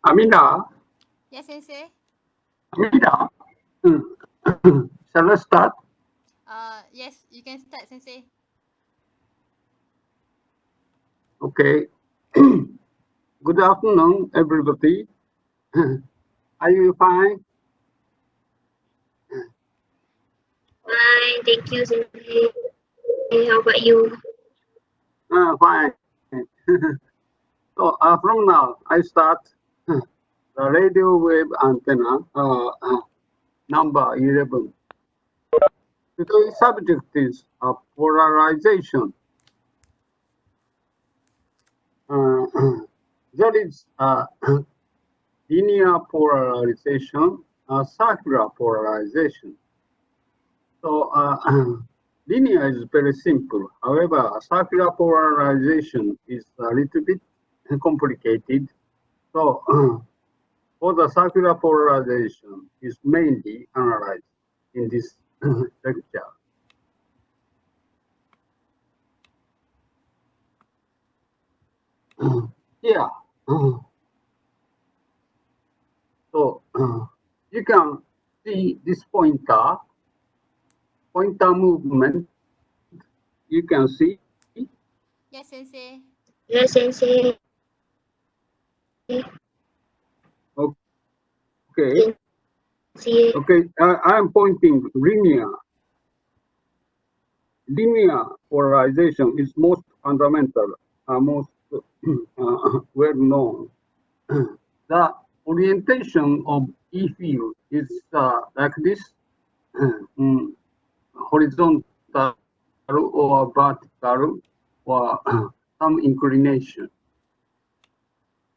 Amina, Yes, Sensei. Amina, shall I start? Yes, you can start, Sensei. Okay. Good afternoon, everybody. Are you fine? Fine, thank you, Sensei. How about you? Fine. So from now, I start the radio wave antenna number 11. Today's subject is polarization. There is linear polarization, circular polarization. So linear is very simple. However, circular polarization is a little bit complicated. So for the circular polarization is mainly analyzed in this lecture. Here, so you can see this pointer movement. You can see. Yes, Sensei. Yes, Sensei. Okay. See. Okay. I am pointing linear. Linear polarization is most fundamental, most well known. The orientation of E field is like this, horizontal or vertical or some inclination.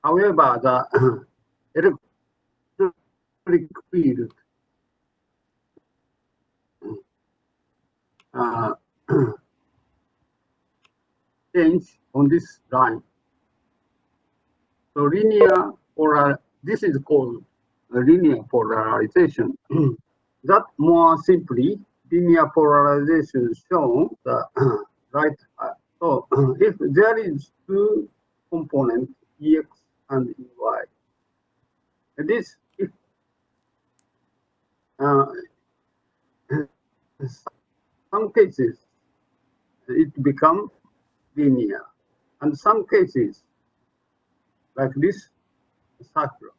However, the electric field change on this line. So linear this is called linear polarization. That more simply, linear polarization is shown the right. So if there is two components, Ex and Ey, this if some cases it becomes linear, and some cases like this circular.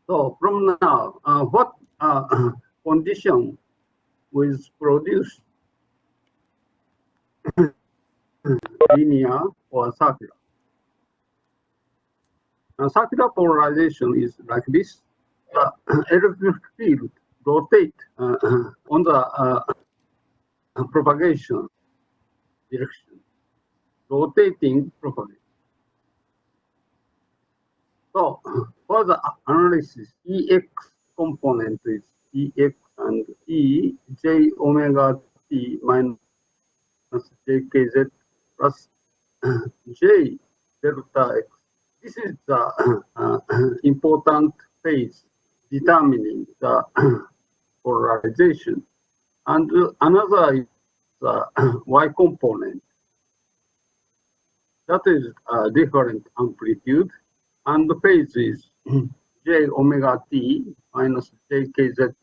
So from now, what condition will produce linear or circular? Circular polarization is like this. The electric field rotate on the propagation direction, rotating propagation. So for the analysis, Ex component is Ex and E j omega t minus jkz plus j delta x. This is the important phase determining the polarization. And another is the y component. That is a different amplitude. And the phase is j omega t minus jkz.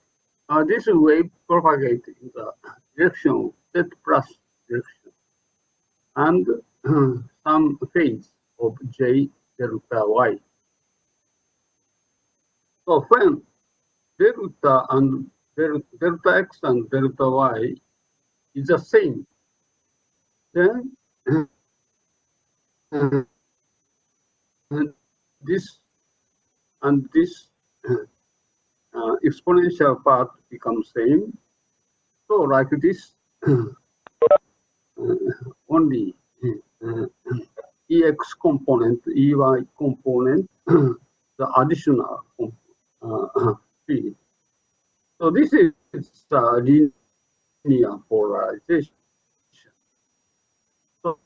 This wave propagates in the direction z plus direction. And some phase of j delta y. So when delta and delta x and delta y is the same, then this and this exponential part becomes same. So like this, only Ex component, Ey component, the additional field. So this is linear polarization. So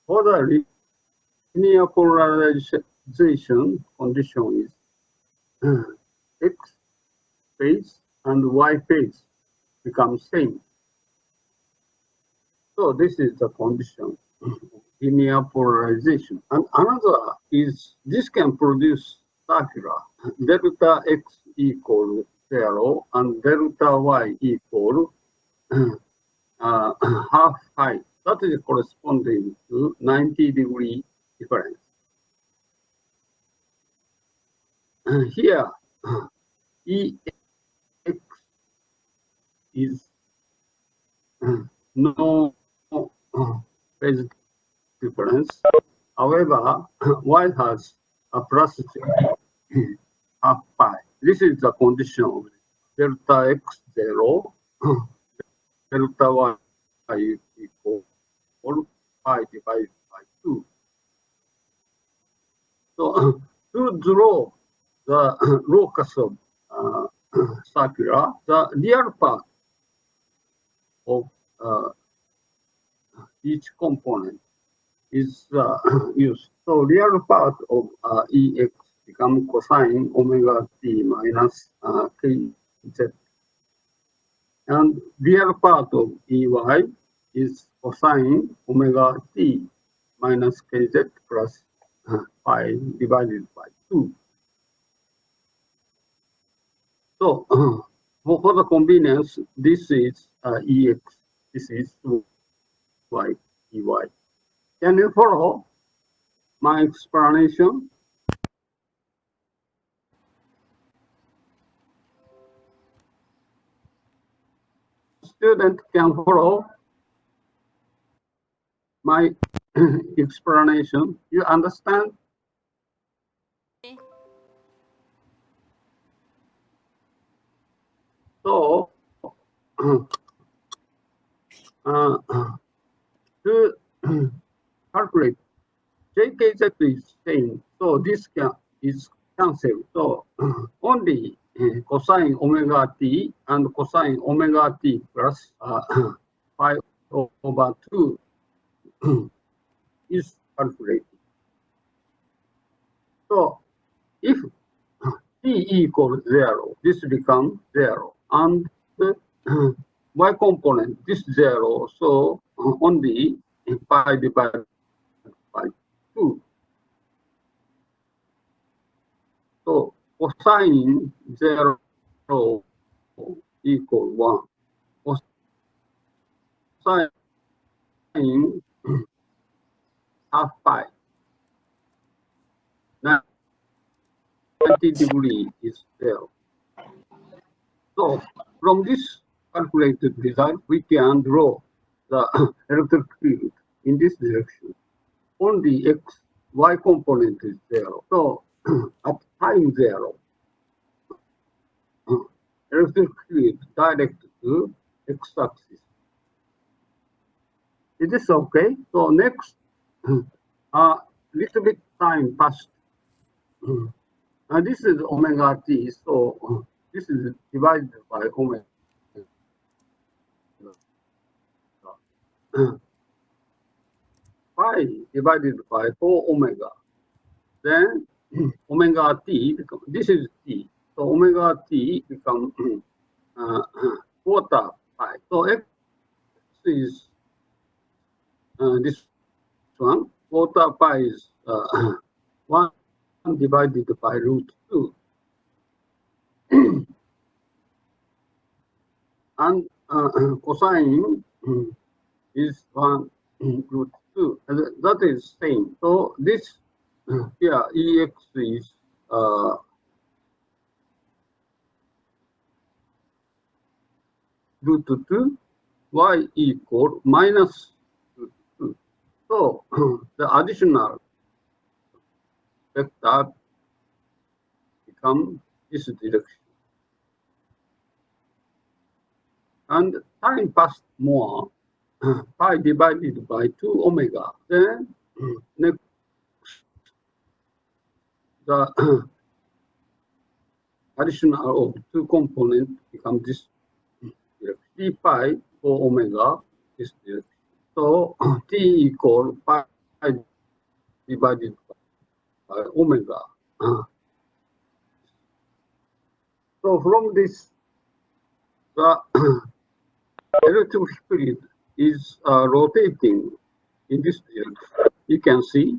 for the linear polarization condition is X phase and Y phase become same. So this is the condition of linear polarization. And another is this can produce circular delta x equal 0 and delta y equal half pi. That is corresponding to 90-degree difference. Here, Ex is no phase difference. However, y has a plus half pi. This is the condition of delta x 0, delta y equal pi divided by 2. So to draw the locus of circular, the real part of each component is used. So real part of Ex become cosine omega t minus kz. And real part of Ey is cosine omega t minus kz plus pi divided by 2. So for the convenience, this is Ex, this is y, Ey. Can you follow my explanation? Student can follow my explanation. You understand? Okay. So, to calculate jkz is same. So this is cancelled. So only cosine omega t and cosine omega t plus pi over 2 is calculated. So if t equals 0, this becomes 0, and the y component this 0, so only pi divided by 2. So cosine 0 equal 1. Cosine half pi 90 degree is 0. So from this calculated result, we can draw the electric field in this direction. Only x, y component is 0. So at time 0, electric field directed to x-axis. Is this okay? So next, little bit time passed. This is omega t, so this is divided by omega. Pi divided by 4 omega. Then omega t, this is t. So omega t become quarter pi. So x is this one. Quarter pi is 1 divided by root 2. And cosine is 1 root 2. That is same. So this here Ex is root 2, y equal minus root 2. So the additional vector become this direction. And time passed more, pi divided by 2 omega. Then next, the additional of 2 components become this direction. T pi 4 omega this direction. So t equal pi divided by omega. So from this, the electric field is rotating in this direction. You can see.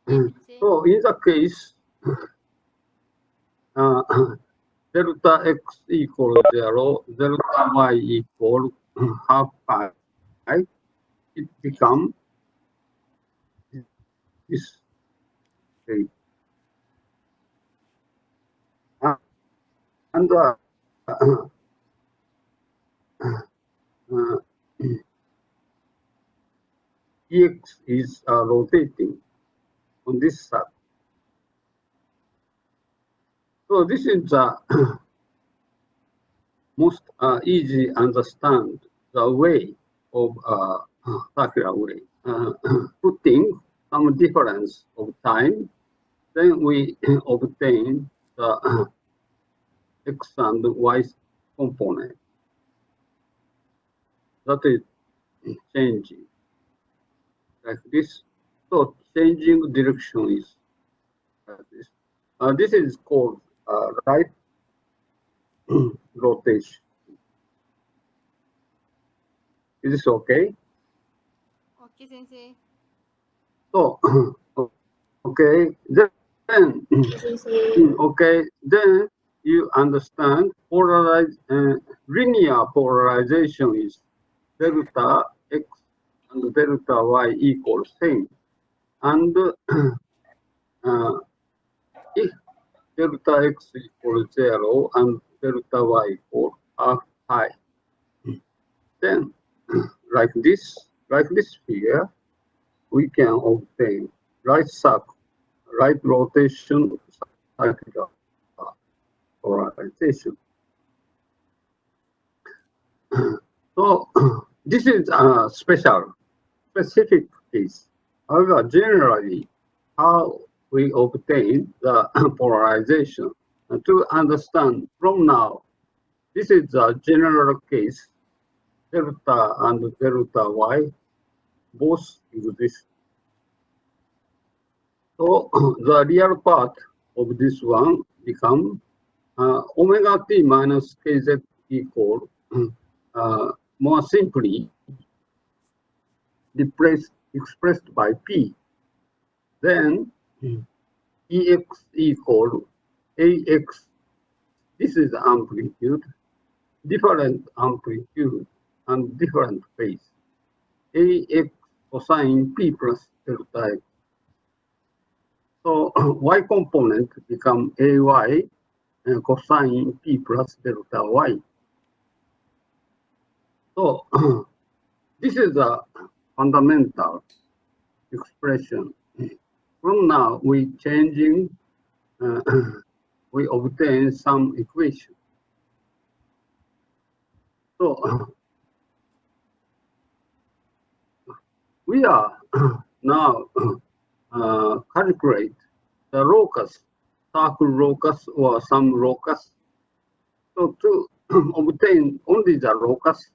Sensei. So in the case, delta x equals 0, delta y equals half pi, it becomes this shape. And Ex is rotating on this side. So this is the most easy understand the way of circular way. Putting some difference of time, then we obtain the x and y component. That is changing like this. So changing direction is like this. This is called right rotation. Is this okay? Okay, Sensei. So okay, then Sensei. okay, then you understand linear polarization is delta x and delta y equals same. And if delta x equals 0 and delta y equals half pi, then like this figure, we can obtain right circle, right rotation circular polarization. So this is a specific case. However, generally, how we obtain the polarization to understand from now, this is a general case. Delta and delta y both exist. So the real part of this one become omega t minus kz equal more simply expressed by p. Then ex equal ax. This is amplitude, different amplitude and different phase. Ax cosine p plus delta x. So y component become ay cosine p plus delta y. So this is a fundamental expression. From now, we changing, we obtain some equation. So we are now calculate the locus, circle locus or some locus. So to obtain only the locus,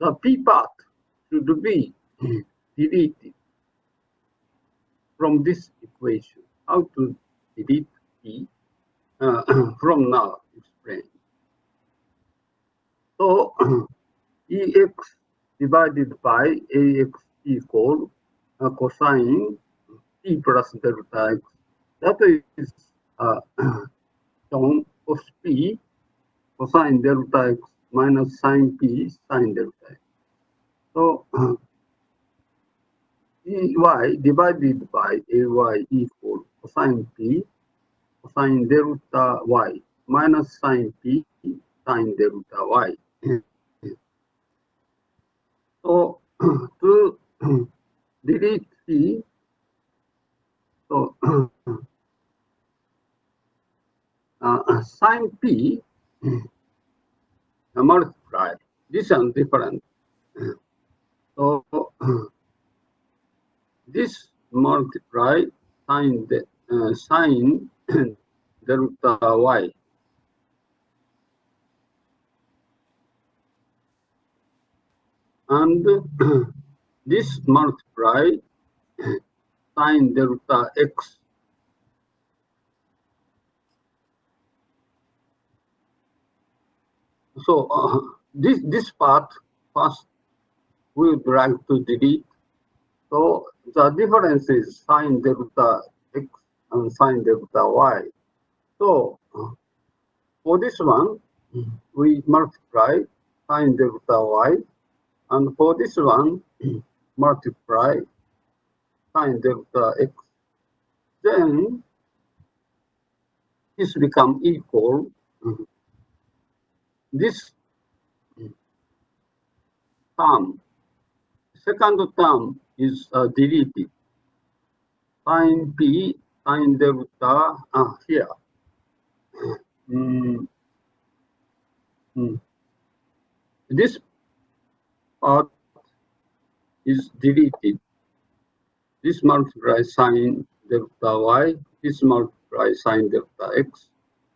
the p part should be deleted from this equation. How to delete p from now explain. So ex divided by ax equal cosine p plus delta x. That is shown cos p cosine delta x minus sine p sine delta x. So ey divided by ay equal cosine p cosine delta y minus sine p sine delta y. So to delete p, so sine p multiply this and different. So this multiply sine sine delta y. And this multiply sine delta x. So this part first we would like to delete. So the difference is sine delta x and sine delta y. So for this one, we multiply sine delta y, and for this one, multiply sine delta x. Then this become equal. This term, second term is deleted. Sine p, sine delta here. This part is deleted. This multiplies sine delta y, this multiplies sine delta x.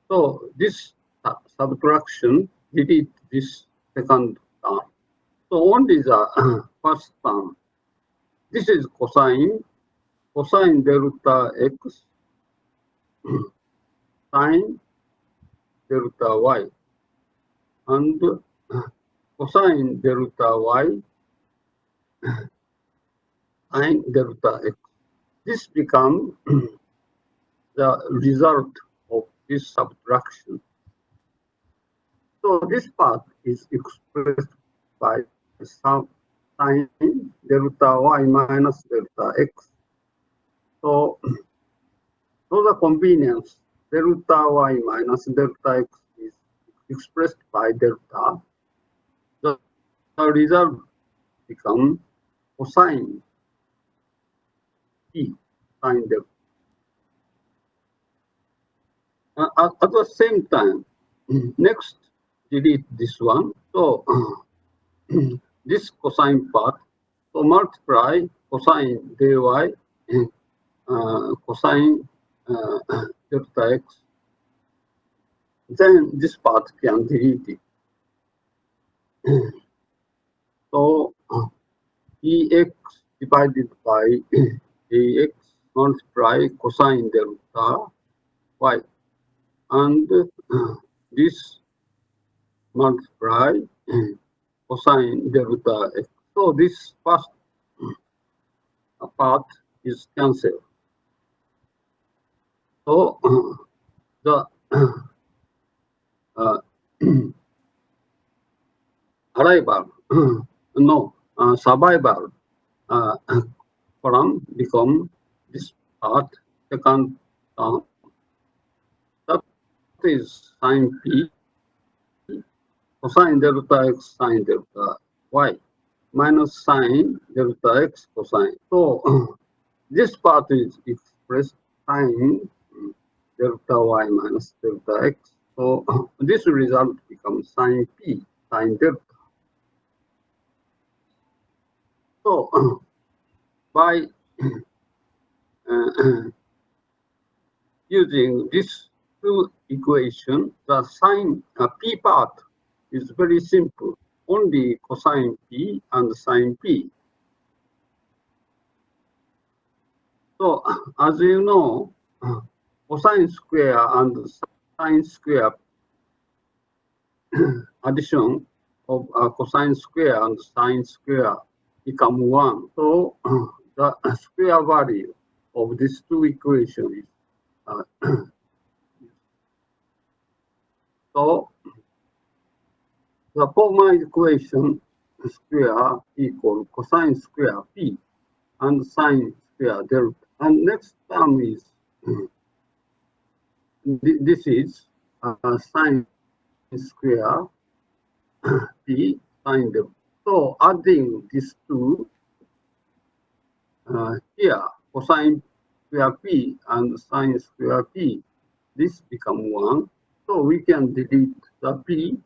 So this subtraction delete this second term. So only the first term. This is cosine delta x, sine delta y, and cosine delta y, sine delta x. This becomes the result of this subtraction. So this part is expressed by some sine delta y minus delta x. So the convenience, delta y minus delta x is expressed by delta. The result becomes cosine p, sine delta. At the same time, next delete this one. So this cosine part, so multiply cosine dy, cosine delta x. Then this part can delete it. So ex divided by ax multiply cosine delta y, and this multiply cosine delta x. So this first part is cancelled. So the arrival, no, survival column become this part, second term. That is sine p, cosine delta x, sine delta y, minus sine delta x cosine. So this part is expressed sine delta y minus delta x. So this result becomes sine p, sine delta. So by using these two equations, the sine p part is very simple. Only cosine p and sine p. So as you know, cosine square and sine square addition of cosine square and sine square become 1. So the square value of these two equations is so the former equation square equal cosine square p and sine square delta. And next term is this is sine square p sine delta. So adding these two here, cosine square p and sine square p, this become 1. So we can delete the p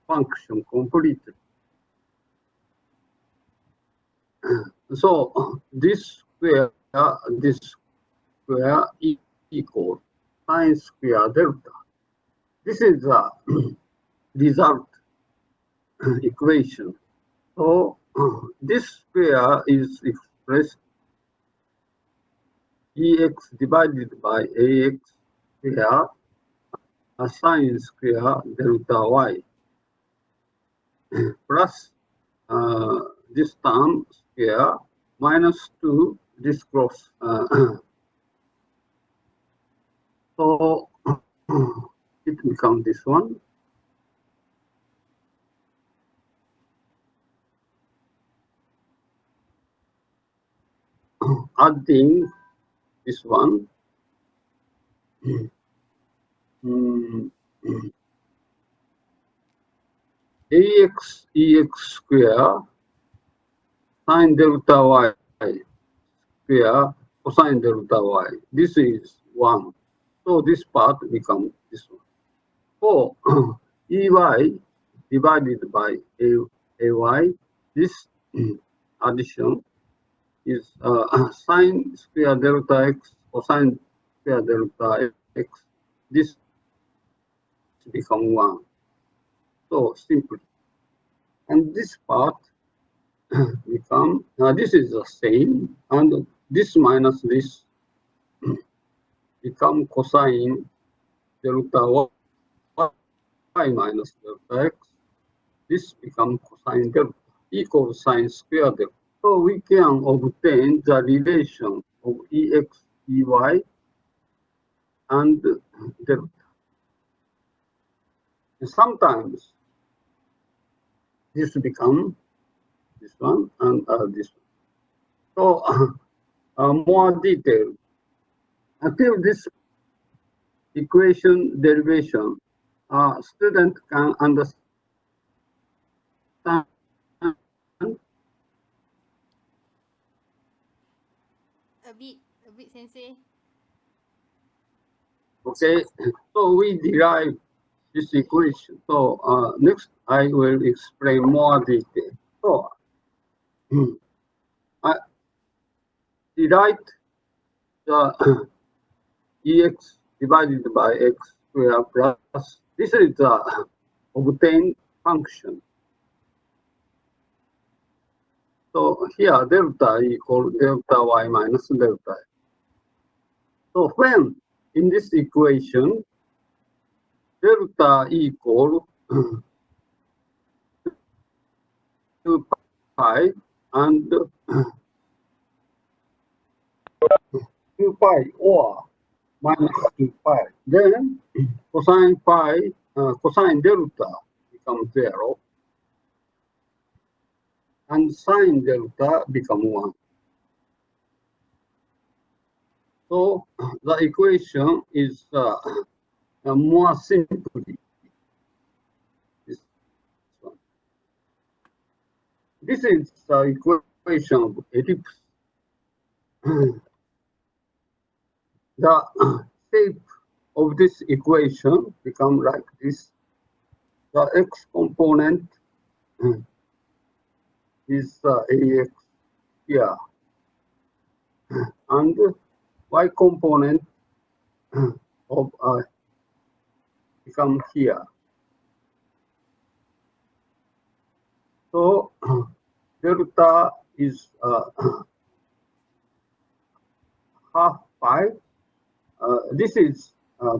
function completely. So this square equals sine square delta. This is the result equation. So this square is expressed ex divided by ax square sine square delta y plus this term square minus 2 this cross. So it becomes this one. Adding this one. Ax ex square sine delta y square cosine delta y. This is 1. So this part becomes this one. For ey divided by ay, this addition is sine square delta x cosine square delta x. This become 1. So simply. And this part become, this is the same, and this minus this become cosine delta y minus delta x. This become cosine delta equals sine square delta. So we can obtain the relation of ex, ey, and delta. And sometimes this become this one and this one. So more detail. Until this equation derivation, student can understand. A bit, Sensei. Okay, so we derive this equation. So next I will explain more detail. So I derive the ex divided by x square plus, this is the obtained function. So here delta equal delta y minus delta x. So when in this equation delta equal 2 pi and 2 pi or minus 2 pi, then cosine pi, cosine delta becomes 0 and sine delta become 1. So the equation is more simply this one. This is the equation of ellipse. The shape of this equation become like this. The x component is ax here, and y component of become here. So delta is half pi. This is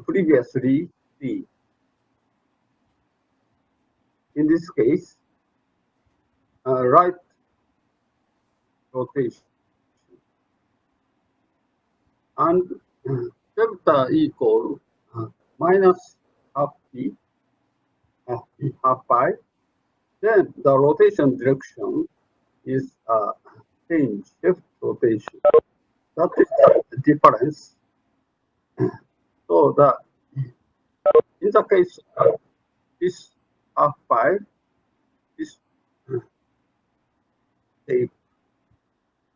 previously c. In this case, right rotation, and delta equal minus half p, half pi. Then the rotation direction is change, shift rotation. That is the difference. So in the case of this half pi, this shape,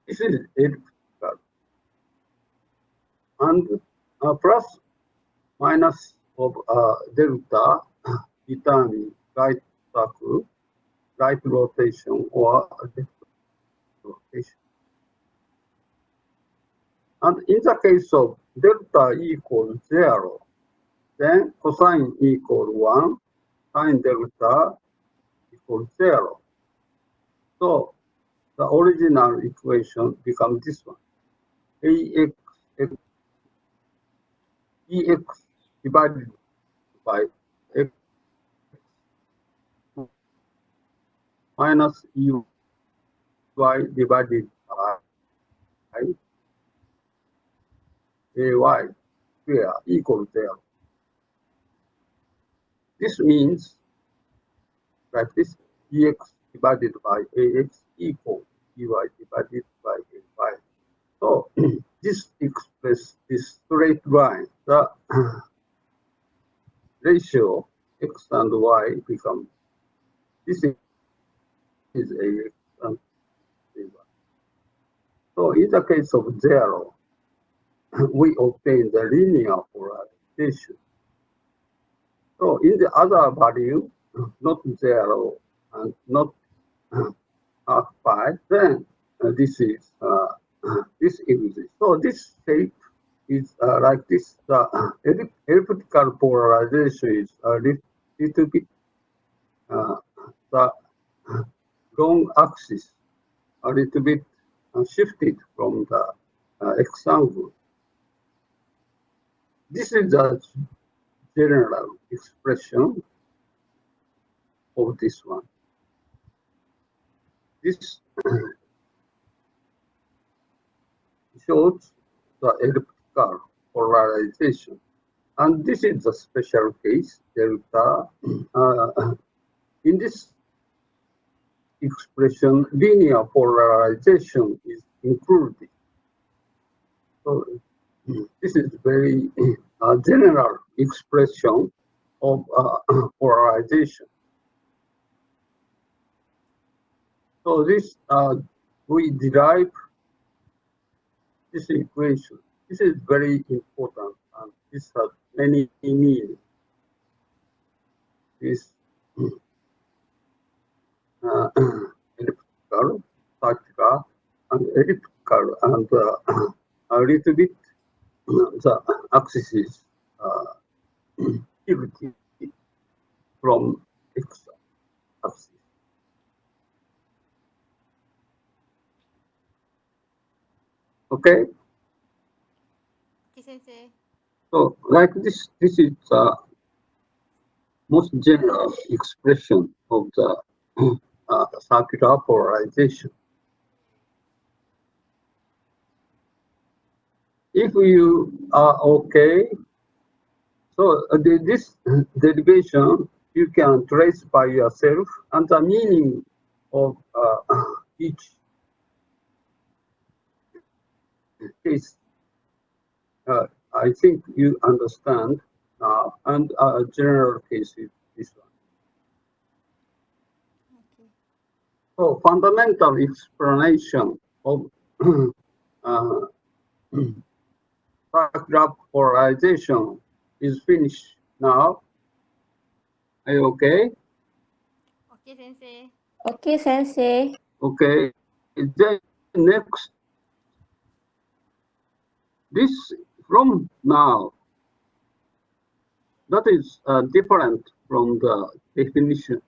this is elliptical, and plus minus of delta determine right circle, right rotation, or left rotation. And in the case of delta equals 0, then cosine equals 1, sine delta equals 0. So the original equation becomes this one. Ex divided by x minus divided by ay square equals 0. This means that this dx divided by ax equals dy divided by ay. So this expresses this straight line. The ratio x and y become this is ax and ay. So in the case of 0, we obtain the linear polarization. So in the other value, not 0 and not half pi, then this is this exists. So this shape is like this. The elliptical polarization is a little bit the long axis a little bit shifted from the x angle. This is the general expression of this one. This shows the elliptical polarization. And this is the special case, delta. In this expression, linear polarization is included. So this is very general expression of polarization. So this we derive this equation. This is very important, and this has many meanings. This elliptical, circular, and elliptical, and a little bit the axis is tilted from x axis. Okay. Okay, Sensei. So like this is the most general expression of the circular polarization. If you are okay, so this derivation you can trace by yourself, and the meaning of each case, I think you understand, and a general case is this one. Okay. So fundamental explanation of circular polarization is finished now. Are you okay? Okay, Sensei. Okay, Sensei. Okay. Then next, this from now, that is different from the definition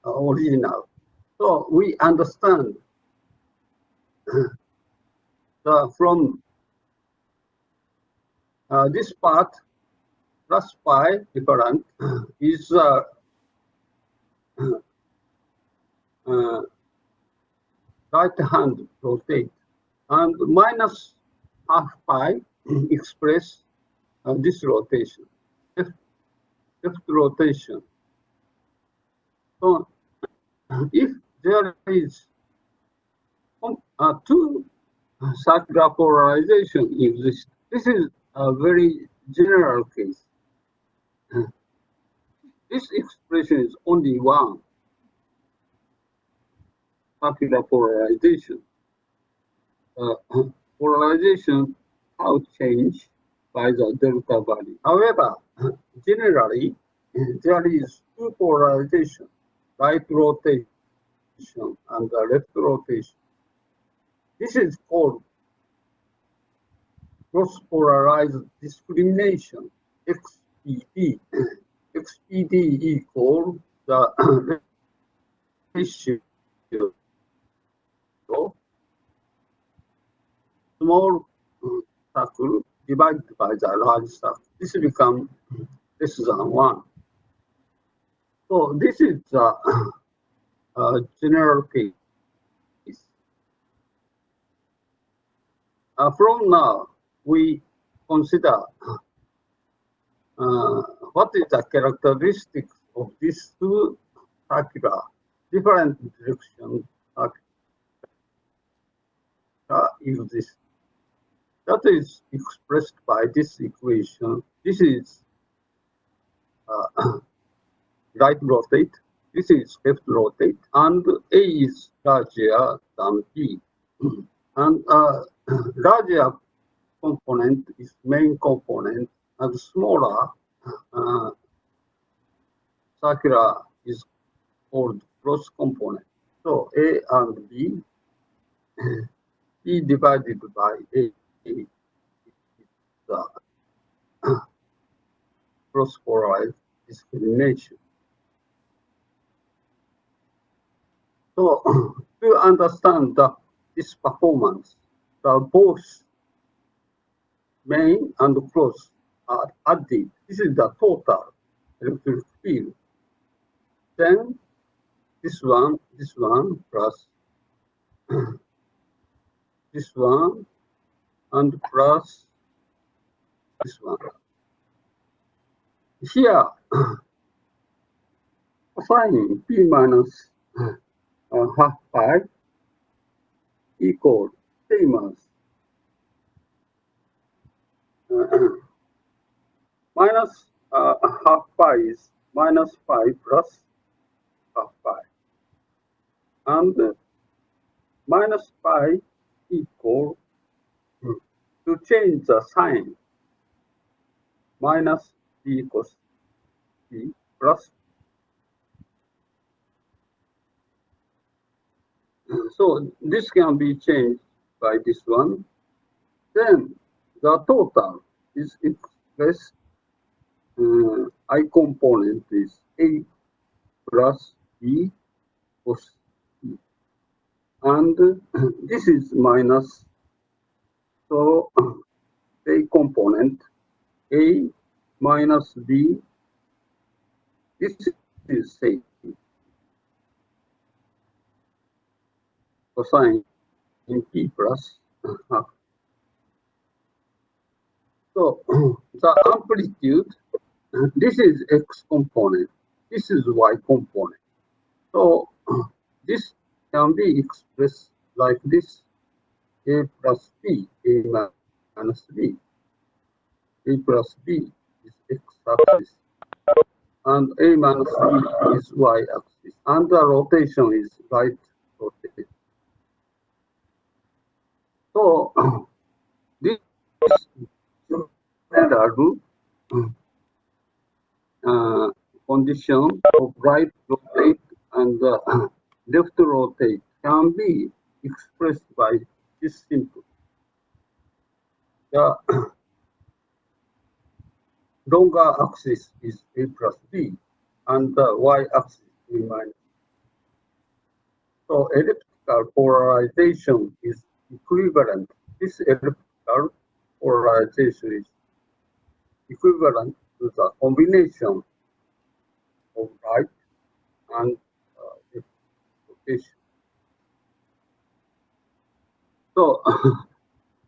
original. So we understand from this part plus pi different is right hand rotate, and minus half pi express this rotation, left rotation. So if there is two circular polarization exists, this is a very general case. This expression is only one circular polarization. Polarization how change by the delta value. However, generally there is two polarization, right rotation and the left rotation. This is called cross-polarized discrimination, XPD. XPD equals the ratio small circle divided by the large circle. This becomes less than 1. So this is the general case. From now, we consider what is the characteristics of these two circular, different direction exist. That is expressed by this equation. This is right rotate, this is left rotate, and A is larger than B. And larger component is main component, and smaller circular is called cross component. So A and B, B divided by A is the cross polarized discrimination. So to understand this performance, both main and cross are added. This is the total electric field. Then this one plus this one and plus this one. Here, assigning P minus half pi equal same as minus half pi is minus pi plus half pi, and minus pi equal to change the sign minus b equals b plus. So this can be changed by this one. Then the total is expressed. I component is A plus B plus C. And this is minus. So A component A minus B. This is same. Cosine in P plus half. So the amplitude, this is X component, this is Y component. So this can be expressed like this: A plus B, A minus B. A plus B is X axis, and A minus B is Y axis, and the rotation is right rotation. So this standard condition of right rotate and left rotate can be expressed by this simple. The longer axis is A plus B, and the Y axis A minus. So elliptical polarization is equivalent. This elliptical polarization is equivalent to the combination of right and left rotation. So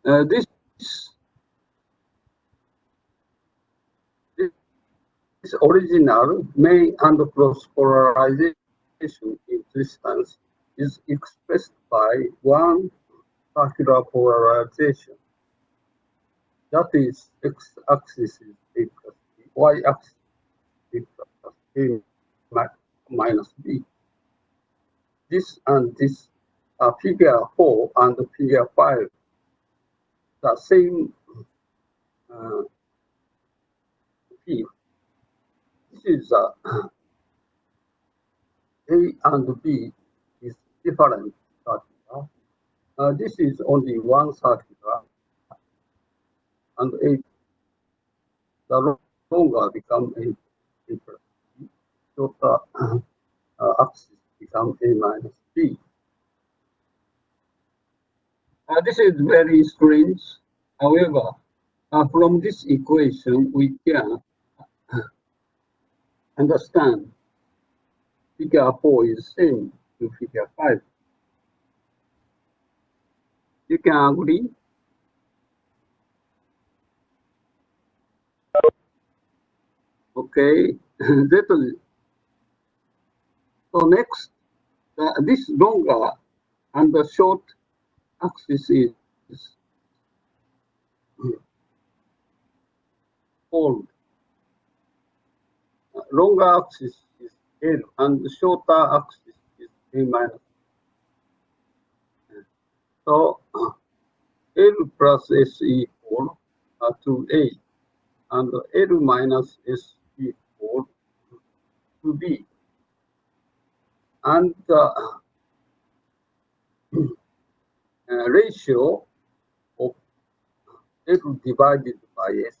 this original main and cross polarization in distance is expressed by one circular polarization. That is, x-axis is A plus B, y-axis is A plus A minus B. This and this are figure 4 and figure 5, the same field. This is A and B is different circular. This is only one circular, and A, the longer become A plus B, shorter axis become A minus B. This is very strange. However, from this equation, we can understand figure 4 is same to figure 5. You can agree? Okay, that is, so next, this longer and the short axis is called longer axis is L and the shorter axis is A minus. So L plus S equal to A and L minus S equal to B. And ratio of L divided by S,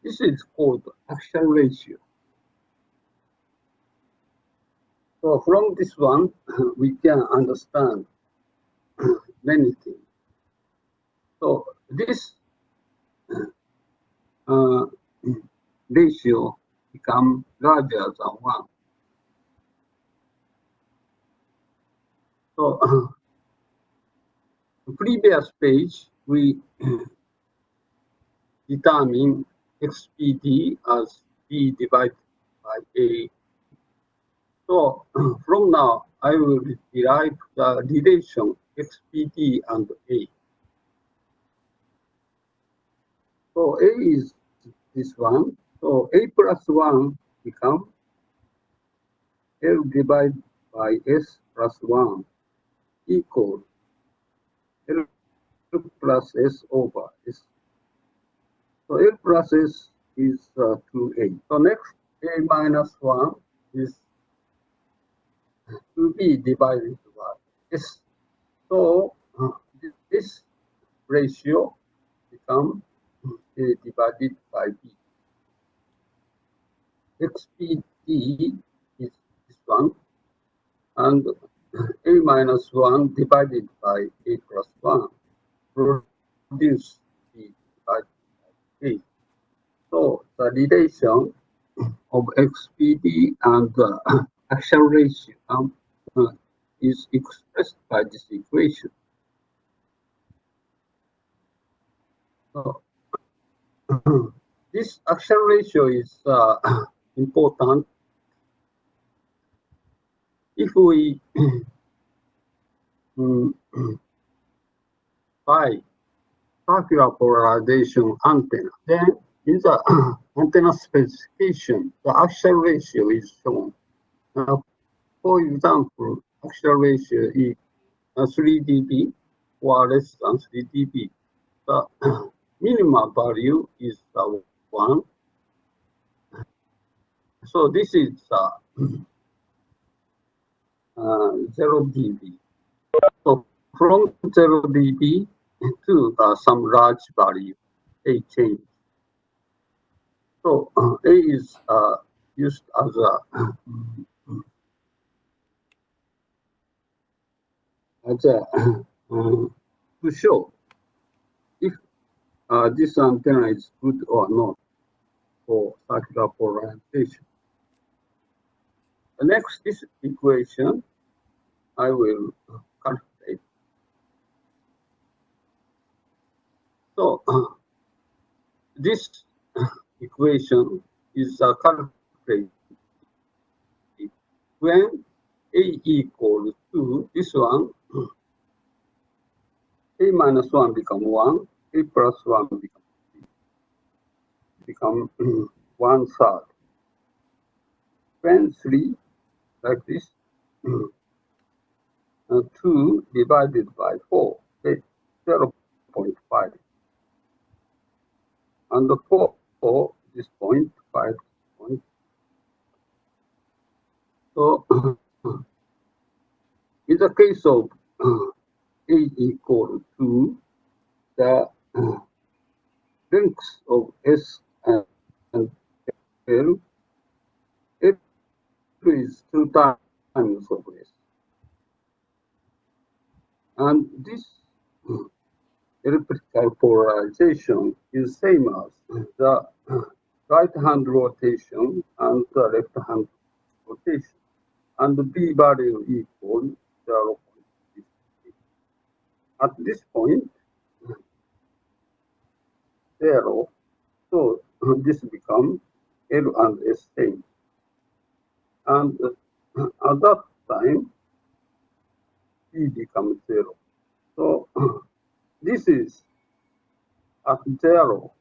this is called action ratio. So from this one, we can understand many things. So this ratio become larger than 1. So previous page, we determine XPD as B divided by A. So from now, I will derive the relation XPD and A. So A is this one. So A plus 1 become L divided by S plus 1 equal L plus S over S. So L plus S is 2A. So next, A minus 1 is 2B divided by S. So this ratio become A divided by B. XPD is this one, and A minus 1 divided by A plus 1 produce B divided by A. So the relation of XPD and action ratio is expressed by this equation. So this action ratio is important if we buy circular polarization antenna. Then in the antenna specification, the action ratio is shown. For example, action ratio is 3 dB or less than 3 dB. The minimum value is 1. So this is 0 dB. So from 0 dB to some large value, A change. So A is used as a to show if this antenna is good or not for circular polarization. The next is equation I will calculate. So this equation is calculated when A equals to this one, A minus 1 become 1, A plus 1 become 1/3. When 3, like this, 2 divided by 4, 0.5. And the 4, this point, 5 point. So in the case of A equal to the length of S and L, L is 2 times of S. And this electrical polarization is same as the right hand rotation and the left hand rotation. And the B value equal 0.50. At this point, 0. So this becomes L and S same. And at that time, P becomes 0. So this is at 0,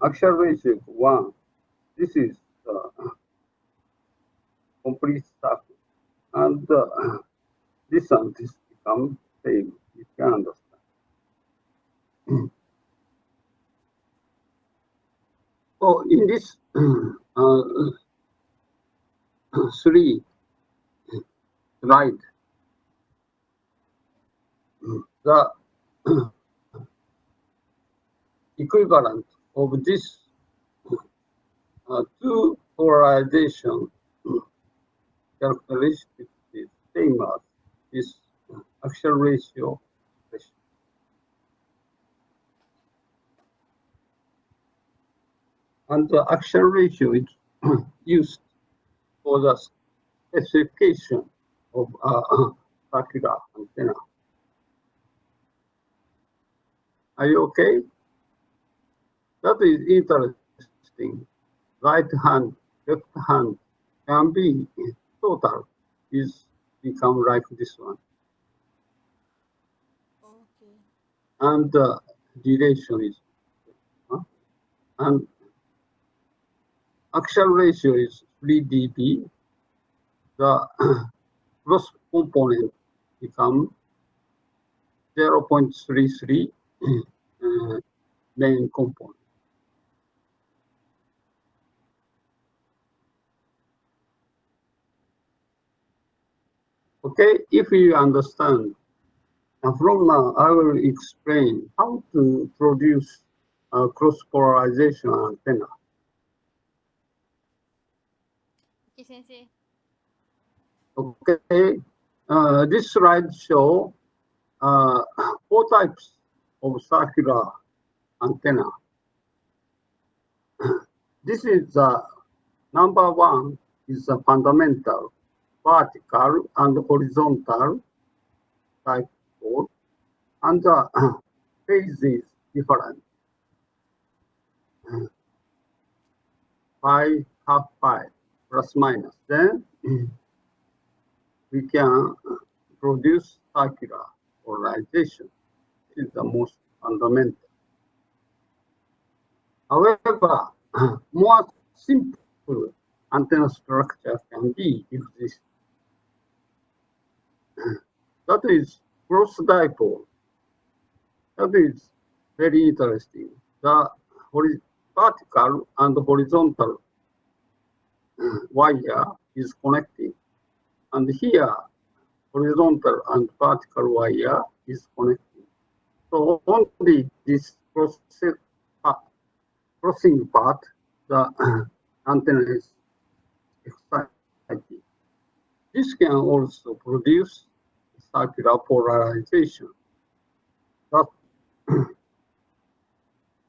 axial ratio 1. This is complete circle. And this and this become same. You can understand. So in this 3 slide, the equivalent of this two polarization characteristics is same as this axial ratio expression. And the axial ratio is used for the specification of circular antenna. Are you okay? That is interesting. Right hand, left hand can be total is become like this one. Okay. And the duration is and axial ratio is 3 dB. The cross component become 0.33 main component. Okay, if you understand, from now I will explain how to produce a cross-polarization antenna. Okay, Sensei. Okay, this slide shows 4 types of circular antenna. This is number 1 is a fundamental vertical and horizontal dipole, and the phase is different. Pi, half pi, plus minus. Then we can produce circular polarization. This is the most fundamental. However, more simple antenna structure can be exist. That is cross dipole. That is very interesting. The vertical and horizontal wire is connecting, and here horizontal and vertical wire is connecting. So only this crossing part, the antenna is excited. This can also produce circular polarization.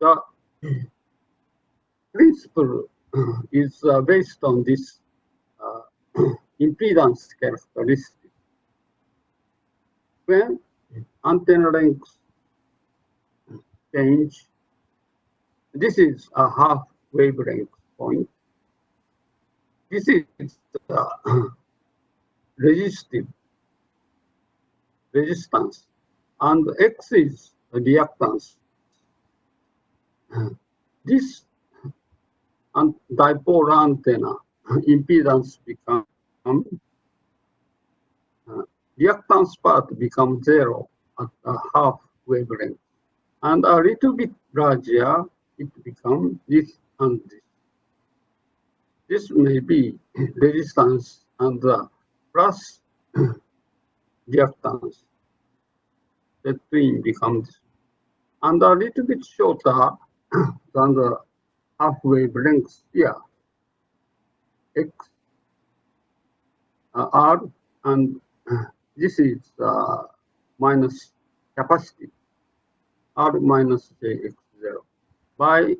The principle is based on this impedance characteristic. When antenna length change, this is a half wavelength point. This is resistance, and X is reactance. This dipole antenna impedance become reactance part becomes 0 at a half wavelength, and a little bit larger it becomes this and this. This may be resistance and plus reactance. The twin becomes, and a little bit shorter than the half wavelength here. X, R, and this is minus capacity, R minus Jx0. By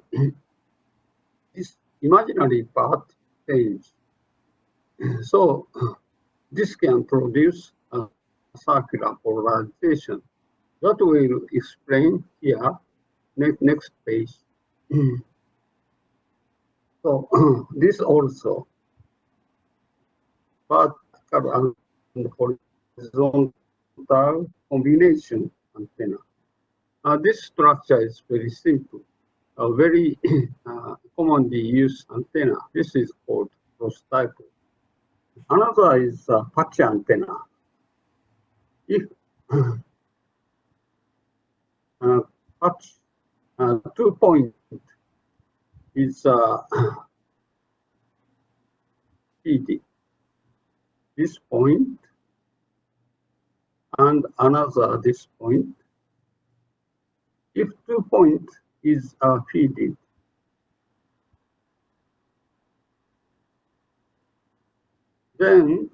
this imaginary part change. So this can produce a circular polarization. That will explain here, next page. So this also vertical and horizontal combination antenna. This structure is very simple, a very commonly used antenna. This is called cross dipole. Another is patch antenna. If patch 2 point is PD, this point and another this point. If 2 point is feeded, then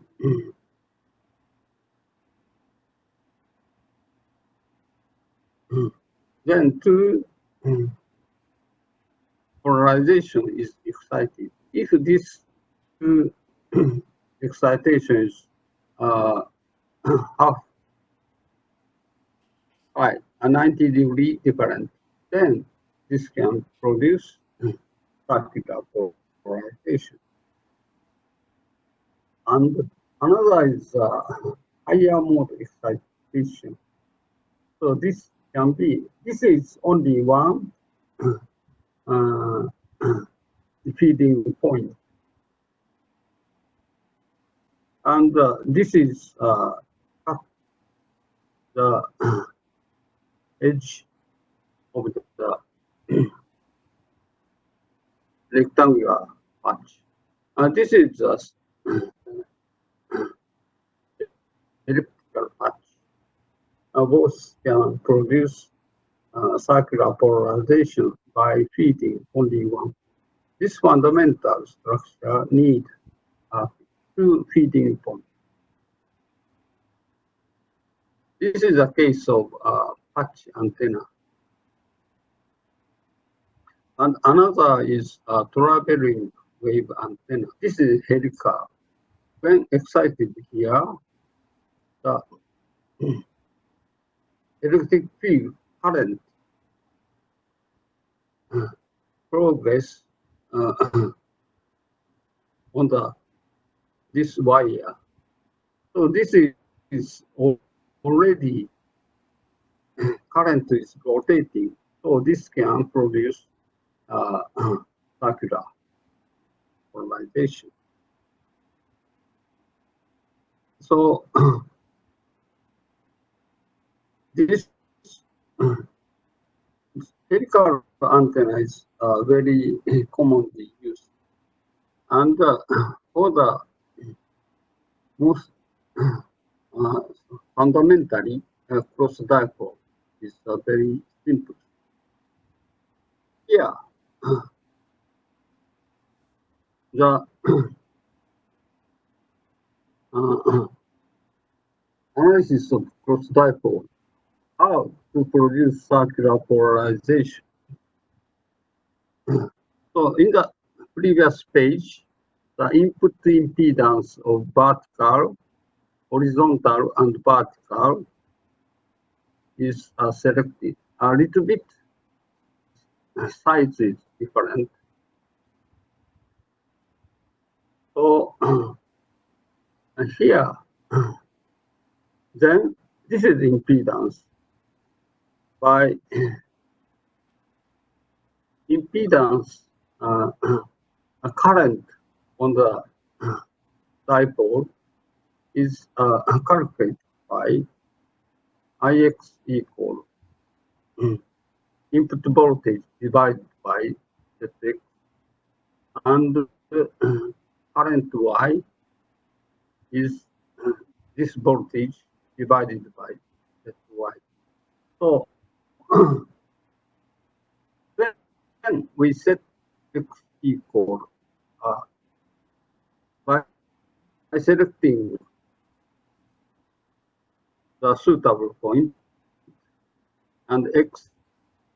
two polarization is excited. If this two excitation is half high, a 90-degree difference, then this can produce practical polarization. And another is higher mode excitation. So this can be, this is only one feeding point. And this is the edge of the rectangular patch. This is just elliptical patch. Both can produce circular polarization by feeding only one. This fundamental structure needs two feeding points. This is a case of patch antenna. And another is traveling wave antenna. This is helical. When excited here, the electric field current progress on this wire. So this is already current is rotating. So this can produce circular polarization. So this helical antenna is very commonly used, and for the most fundamentally cross dipole is very simple. Here, the analysis of cross dipole, how to produce circular polarization. So in the previous page, the input impedance of vertical, horizontal, and vertical is selected. A little bit size is different. So here, then this is impedance. By impedance, a current on the dipole is calculated by Ix equal input voltage divided by Zx, and current Y is this voltage divided by Zy. So when we set X equal by selecting the suitable point, and X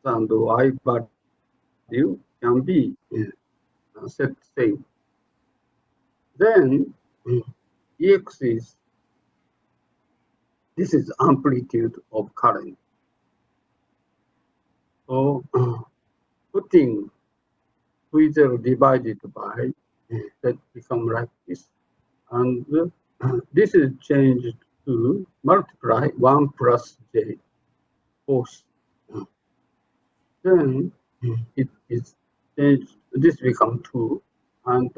and Y value can be set same. Then Ex is, this is amplitude of current. So putting V0 divided by that become like this. And this is changed to multiply 1 plus j both. Then it is changed, this become 2. And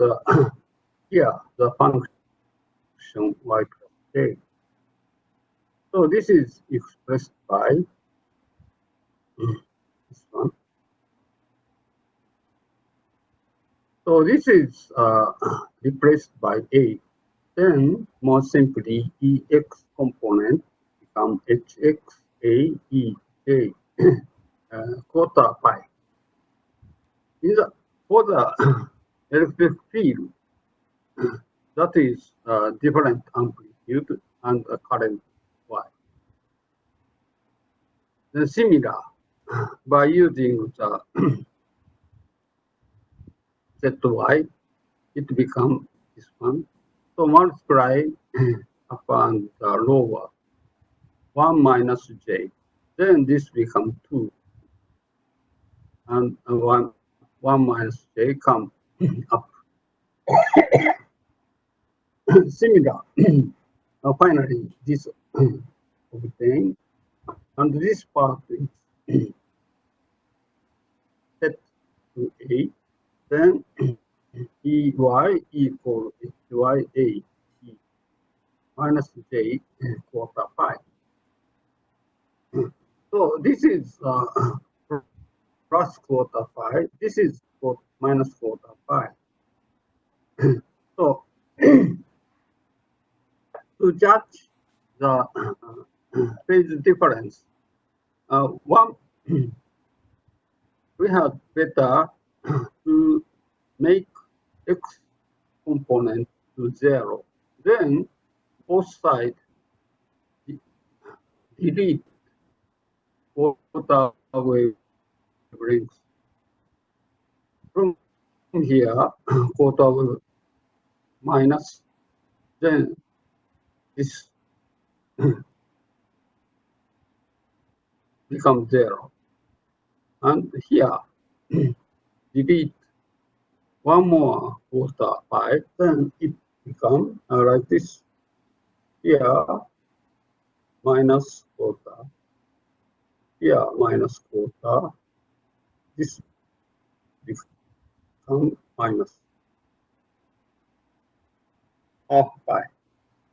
here the function y plus j. So this is expressed by this one. So this is replaced by a. Then more simply, ex component become hx a e j quarter pi. For the electric field, that is different amplitude and current y. Then similar, by using the zy, it becomes this one. So multiply upon the lower 1 minus j. Then this becomes 2. And 1 minus j come up. Similar. Finally, this obtained. And this part is set to a. Then ey equal hya e minus j quarter pi. So this is plus quarter pi. This is minus quarter pi. So to judge the phase difference, we have better to make x component to 0. Then both sides delete quarter wavelengths. From here, quarter wave minus, then this becomes 0. And here, delete one more quarter pi, then it becomes like this. Here, minus quarter. Here, minus quarter. This becomes minus half pi.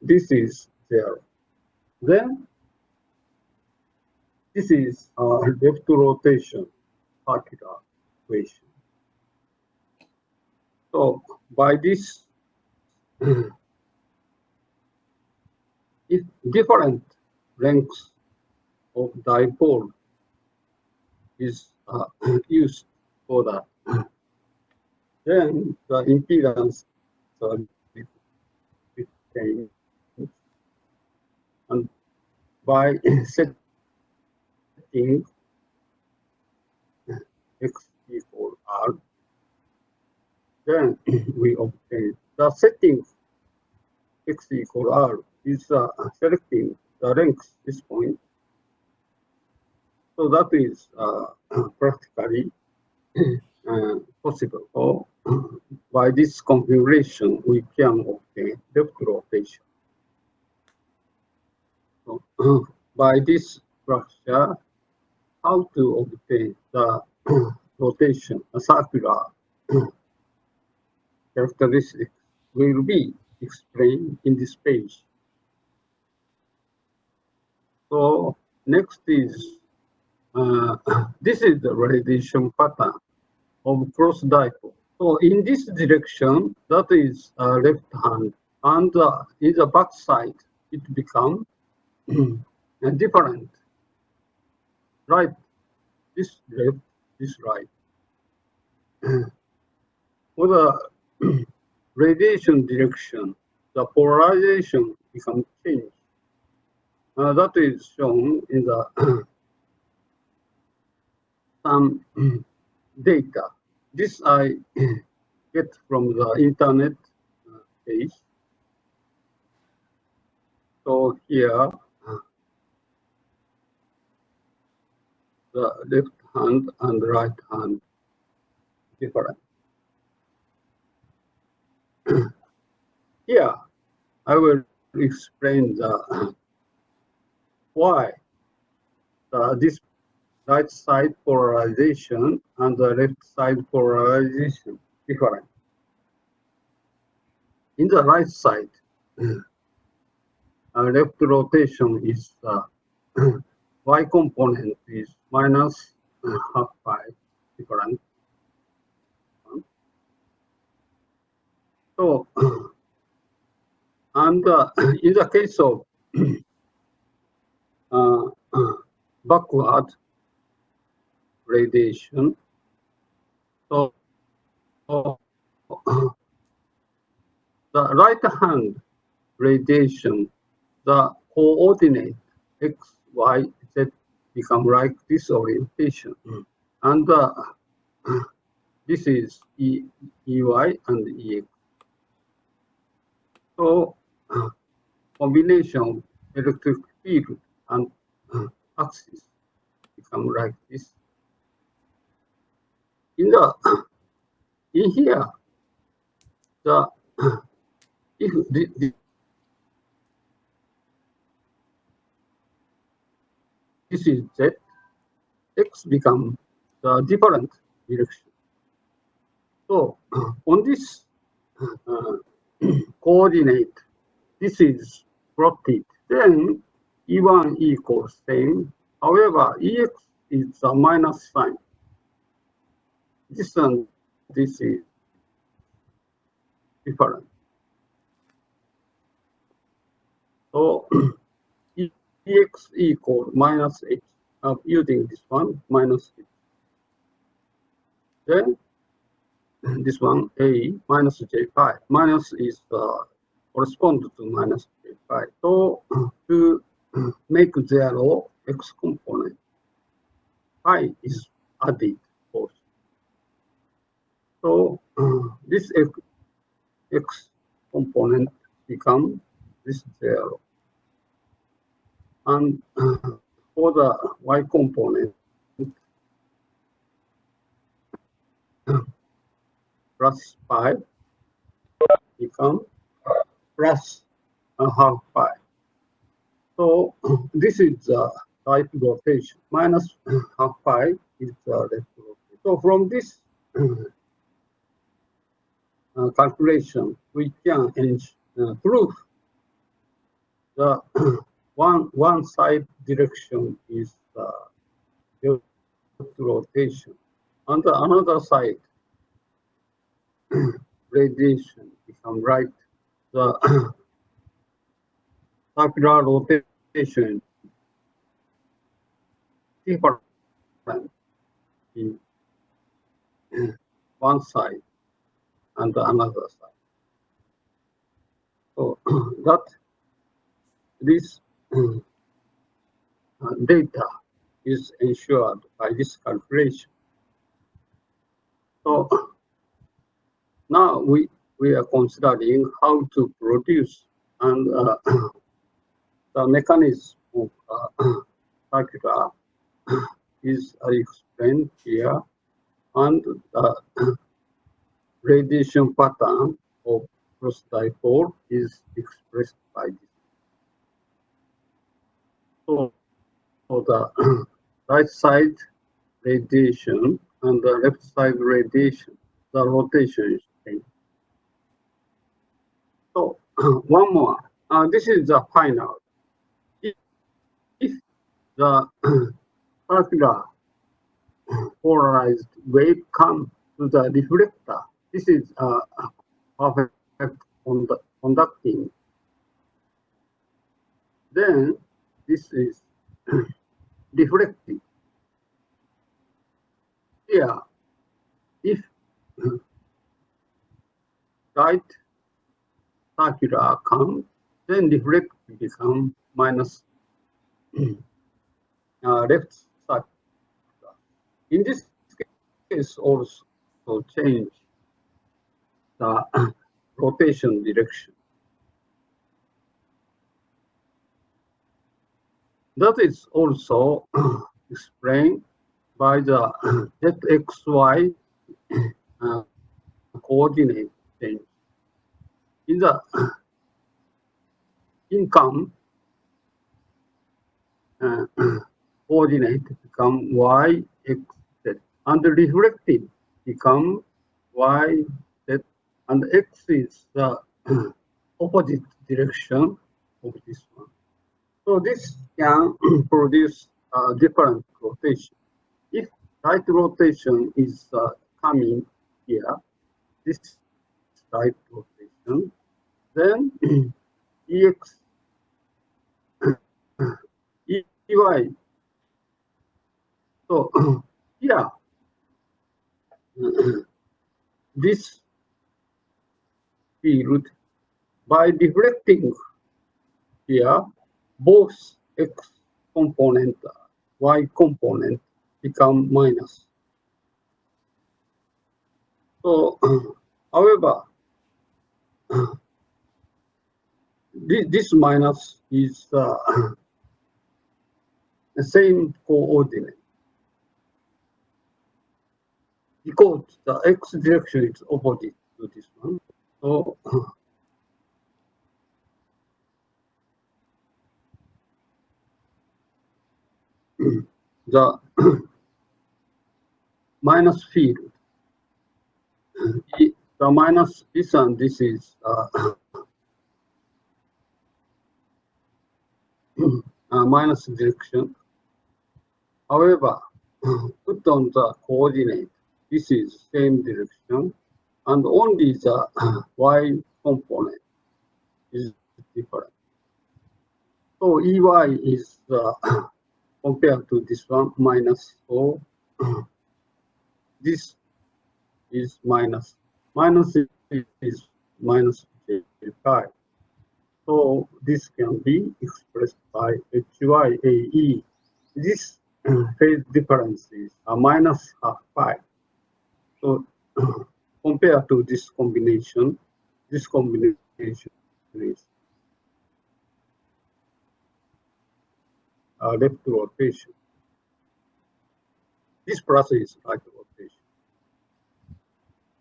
This is 0. Then this is left rotation circular equation. So by this, if different lengths of dipole is used for that, then the impedance retained, and by setting x equal r, then we obtain the setting x equal r is selecting the length this point. So that is practically possible. Or by this configuration, we can obtain left rotation. So, by this structure, how to obtain the rotation, a circular characteristics will be explained in this page. So next is, this is the radiation pattern of cross dipole. So in this direction, that is left hand, and in the back side, it becomes different. Right, this left, this right. For the radiation direction, the polarization becomes changed. That is shown in the some data. This I get from the internet page. So here, the left hand and right hand different. Here, I will explain the why this right side polarization and the left side polarization different. In the right side, left rotation is y component is minus half pi different. So, and in the case of backward radiation, so the right hand radiation, the coordinate x, y, z become like this orientation. And this is EY and EX. So combination electric field and axis become like this. In here, the if this is Z, X become the different direction. So on this coordinate, this is plotted. Then E1 equals same. However, EX is a minus sign. This and this is different. So EX equals minus H. Using this one, minus H. Then this one, A minus J pi. Minus is correspond to minus J pi. So to make 0 X component, pi is added also. So this X component become this 0. And for the Y component, plus pi become plus a half pi. So this is the right rotation. Minus half pi is the left rotation. So from this calculation, we can prove the one side direction is left rotation, and the another side radiation become right. The circular rotation different in one side and another side. So that this data is ensured by this calculation. So now we are considering how to produce and the mechanism of circular is explained here, and the radiation pattern of cross dipole is expressed by this. So the right side radiation and the left side radiation, the rotation is changed. So one more. This is the final. If the circular polarized wave comes to the reflector, this is perfect on the conducting. Then this is deflected. Here, if right circular comes, then deflect become minus left circular. In this case, also change the rotation direction. That is also explained by the ZXY coordinate change. in the income coordinate become y, x, z, and reflected become y, z, and x is the opposite direction of this one. So this can produce different rotation. If right rotation is coming here, this right rotation, then EX, EY. So here, this field, by deflecting here, both X component, Y component become minus. So, however, this minus is the same coordinate because the X direction is opposite to this one. So, the minus field, the minus this and this is minus direction. However, put on the coordinate, this is same direction, and only the y component is different. So EY is compared to this one minus, so this is minus. Minus is minus J5. So this can be expressed by HYAE. This phase differences are minus half pi. So compared to this combination is left rotation. This plus is right rotation.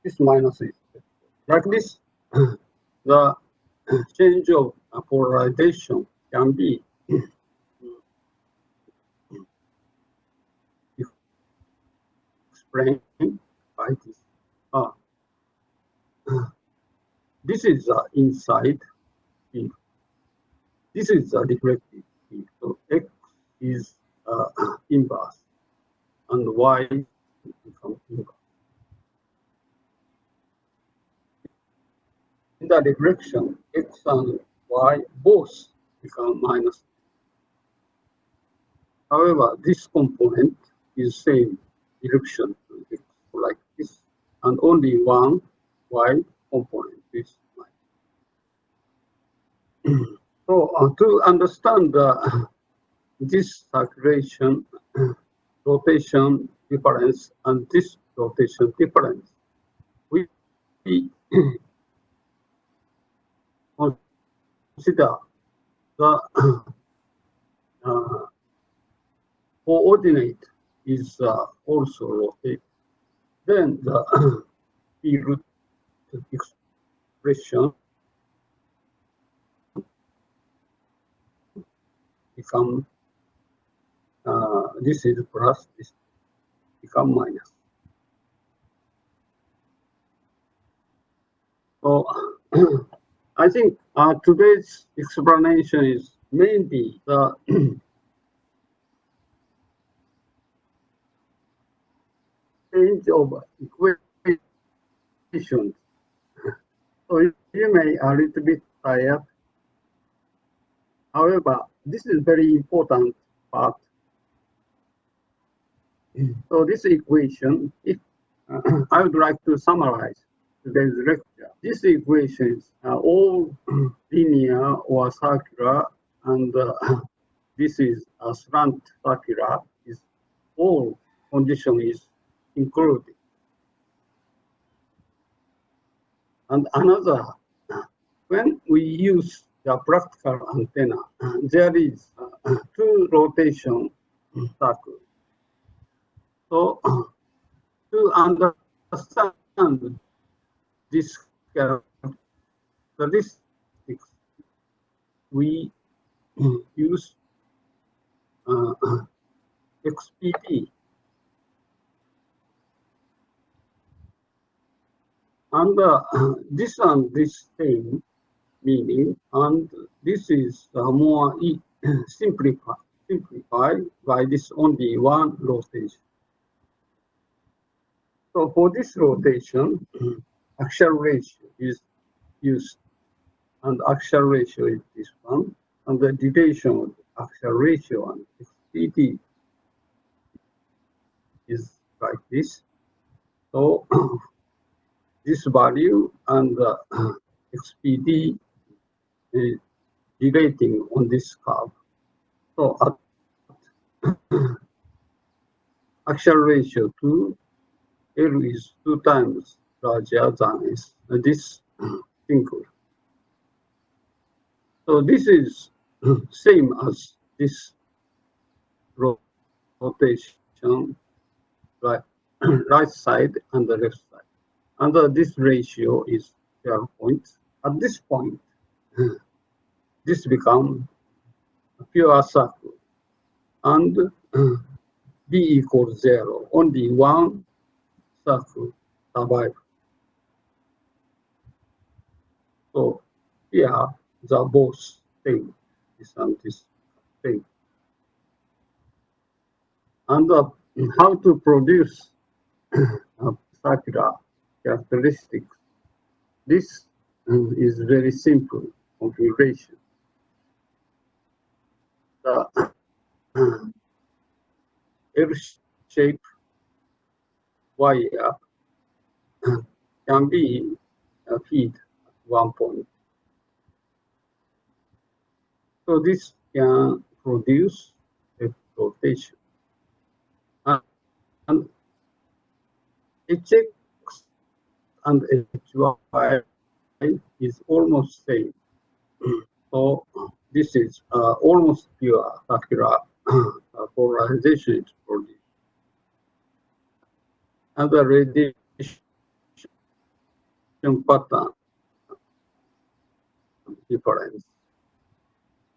This minus is like this. The change of polarization can be explained by this. This is the inside field. This is the reflected field. So X is inverse and Y becomes inverse. In the reflection, X and Y both become minus. However, this component is same direction to X like this, and only one Y component is minus. So to understand this circulation, rotation difference, and this rotation difference, we consider the coordinate is also rotated. Then the field expression become this is plus, this become minus. So I think today's explanation is mainly the change of equations. So you may a little bit tired. However, this is very important part. So this equation, if I would like to summarize today's lecture. These equations are all linear or circular, and this is a slant circular. Is all condition is included. And another, when we use the practical antenna, there is two rotation circles. So to understand this statistics, we use XPT. And this and this same meaning, and this is more simplified by this only one rotation. So for this rotation, axial ratio is used, and axial ratio is this one, and the duration of axial ratio and XPT is like this. So this value and the XPT is relating on this curve. So at axial ratio 2, L is 2 times larger than this single. So this is same as this rotation, right, right side and the left side. And this ratio is 12 points. At this point, this becomes a pure circle, and B equals 0. Only one circle survives. So here, the both thing, this and this thing. And how to produce circular characteristics? This is very simple configuration. The L-shaped wire can be feed at one point. So this can produce a rotation. And Hx and Hy is almost same. So this is almost pure circular polarization is produced. And the radiation pattern difference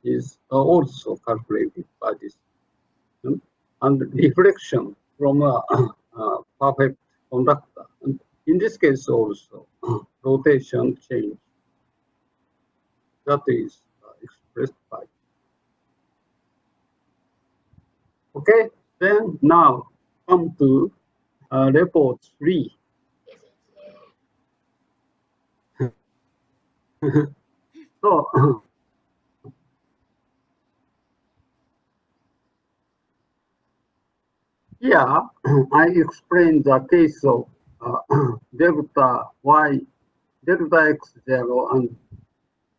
is also calculated by this. And reflection from a perfect conductor. And in this case also, rotation change. That is expressed by. Okay, then now come to report 3. So here I explain the case of delta y, delta x0 and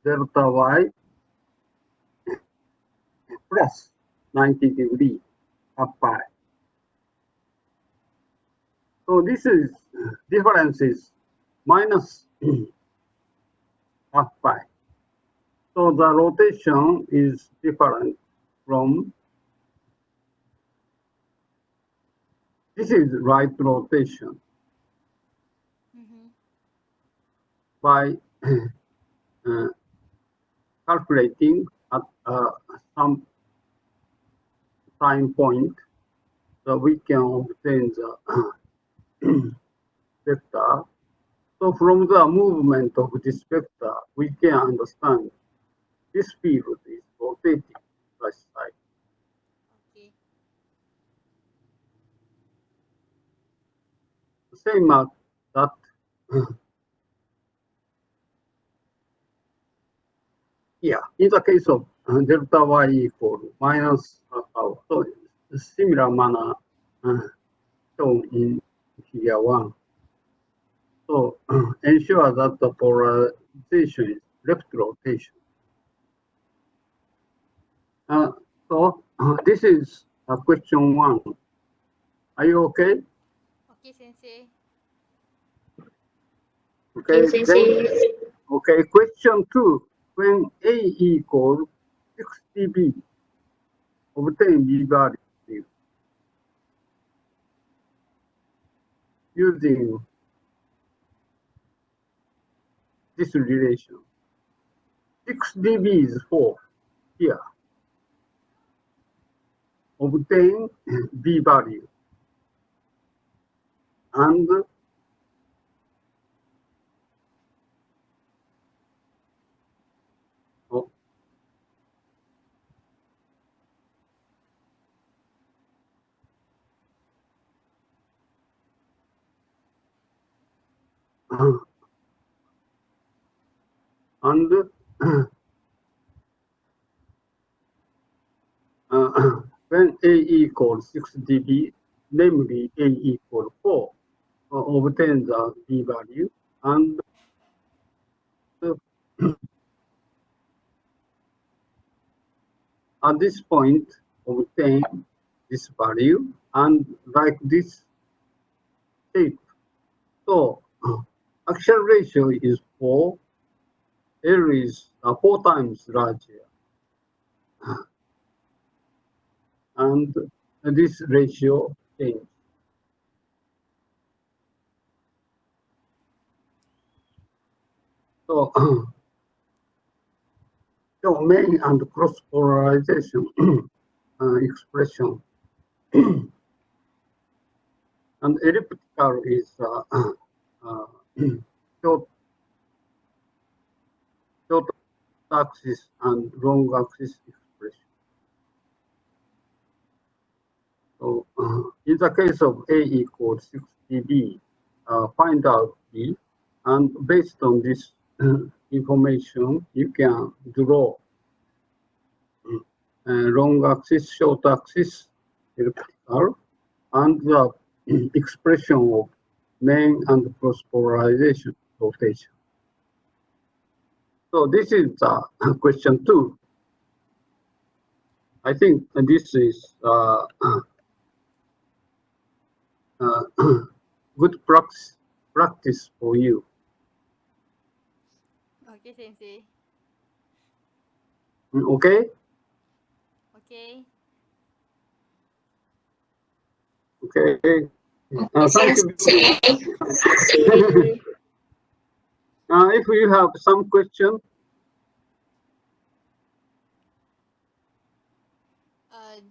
delta y plus 90 degree half pi. So this is difference is minus half pi. So the rotation is different from, this is right rotation by calculating at some time point, so we can obtain the vector. So from the movement of this vector, we can understand this field is rotating right side. Okay. Same as that. Yeah, in the case of delta y equal minus alpha, so similar manner shown in figure 1. So ensure that the polarization is left rotation. So this is question 1. Are you okay? Okay, Sensei. Okay. Sensei. Then, okay. Question 2. When A equals 6 dB, obtain B value using this relation. 6 dB is 4 here. Obtain B value. And and when A equals 6 dB, namely A equals 4, obtain the B value, and at this point obtain this value, and like this shape. So axial ratio is 4, L is 4 times larger, and this ratio changes. So main and cross polarization expression and elliptical is short axis and long axis expression. So in the case of A equals 6 dB, find out B, and based on this information, you can draw long axis, short axis, elliptical, and the expression of main and cross polarization rotation. So this is question 2. I think this is good practice for you. Okay, Sensei. Okay? Okay. Okay. Thank you. If you have some question,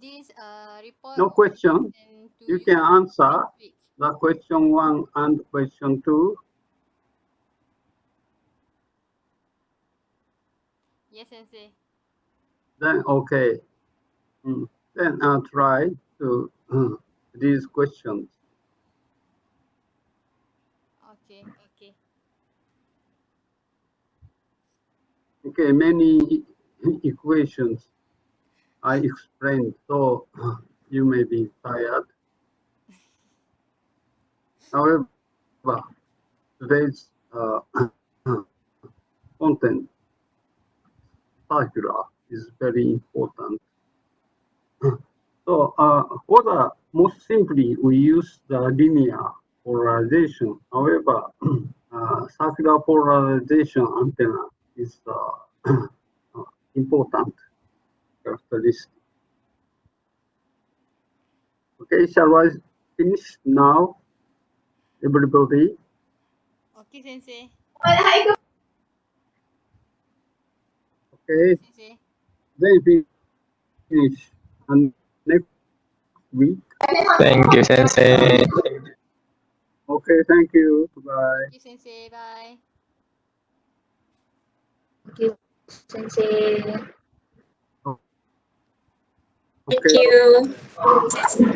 This report. no question, you can answer the question 1 and question 2. Yes, Sensei. Then okay. Then I'll try to these questions. Okay. Okay. Okay, many equations I explained, so you may be tired. However, today's content circular is very important. So for the most simply, we use the linear polarization. However, circular polarization antenna is important characteristic. Okay, shall I finish now, everybody? Okay, Sensei. Okay, Sensei. then finish. And next week. Thank you, Sensei. Okay, thank you. Bye. Thank you, Sensei. Bye. Thank you, Sensei. Okay. Thank you.